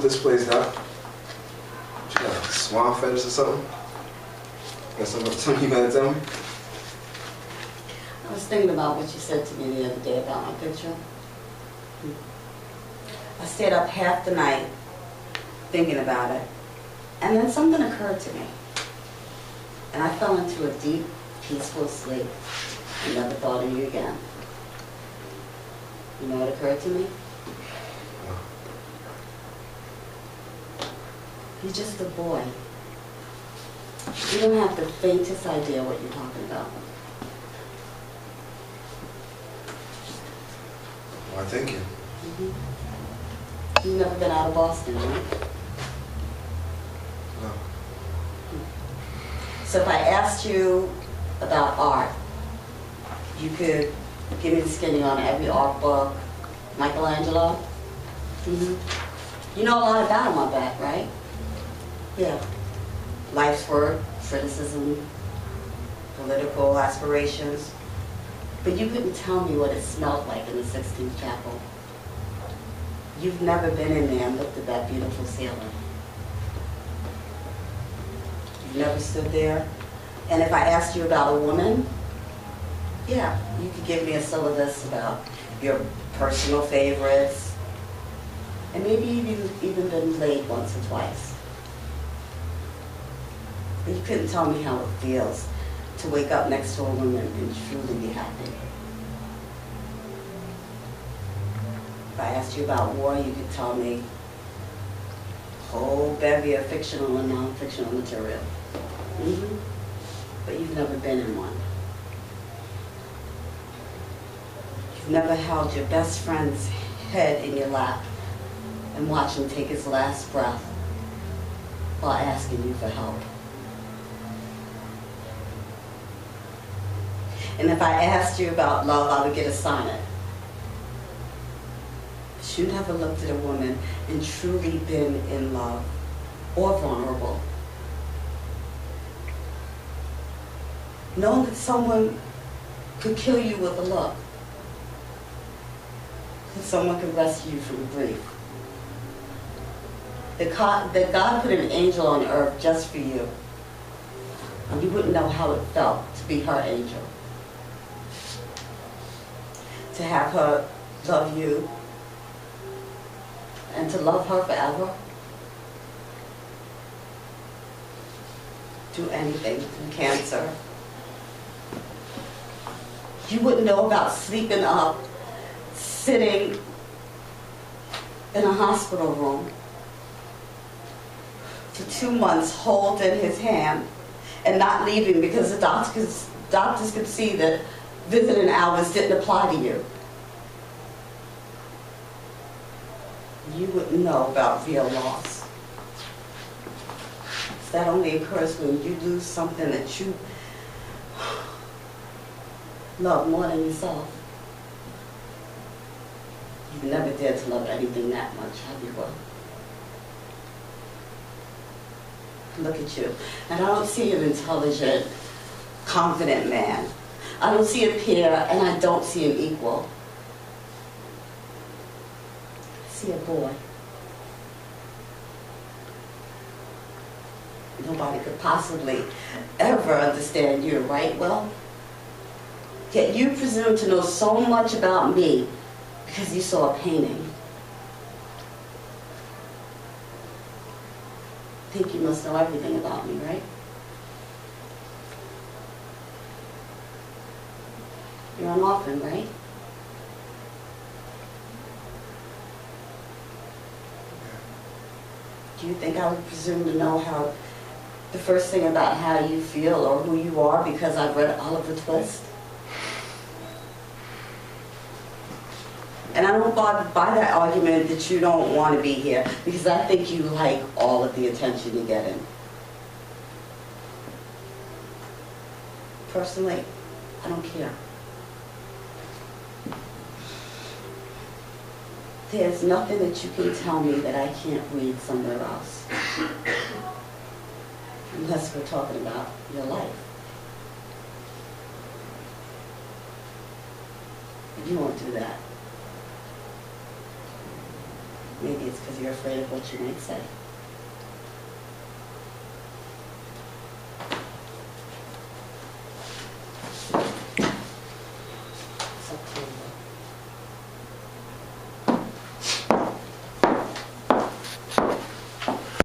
This place, Doc. What you got, a swan fetish or something? Got something you gotta tell me? I was thinking about what you said to me the other day about my picture. I stayed up half the night thinking about it, and then something occurred to me. And I fell into a deep, peaceful sleep and never thought of you again. You know what occurred to me? You're just a boy. You don't have the faintest idea what you're talking about. Why, thank you. You've never been out of Boston, right? No. So if I asked you about art, you could give me the skinny on every art book, Michelangelo? You know a lot about him, I bet, right? Yeah. Life's work, criticism, political aspirations. But you couldn't tell me what it smelled like in the 16th Chapel. You've never been in there and looked at that beautiful ceiling. You've never stood there. And if I asked you about a woman, yeah, you could give me a syllabus about your personal favorites, and maybe you've even been laid once or twice. But you couldn't tell me how it feels to wake up next to a woman and truly be happy. If I asked you about war, you could tell me a whole bevy of fictional and non-fictional material. But you've never been in one. You've never held your best friend's head in your lap and watched him take his last breath while asking you for help. And if I asked you about love, I would get a sonnet. But you never looked at a woman and truly been in love or vulnerable. Knowing that someone could kill you with a look. That someone could rescue you from grief. That God put an angel on earth just for you. And you wouldn't know how it felt to be her angel. To have her love you and to love her forever. Do anything through cancer. You wouldn't know about sleeping up, sitting in a hospital room for 2 months holding his hand and not leaving because the doctors could see that visiting hours didn't apply to you. You wouldn't know about real loss. That only occurs when you lose something that you love more than yourself. You've never dared to love anything that much, have you? Look at you. And I don't see an intelligent, confident man. I don't see a peer, and I don't see an equal. I see a boy. Nobody could possibly ever understand you, right? Well, yet you presume to know so much about me because you saw a painting. I think you must know everything about me, right? You're an orphan, right? Do you think I would presume to know how the first thing about how you feel or who you are because I've read Oliver Twist? And I don't buy that argument that you don't want to be here because I think you like all of the attention you're getting. Personally, I don't care. There's nothing that you can tell me that I can't read somewhere else. Unless we're talking about your life. But you won't do that. Maybe it's because you're afraid of what you might say.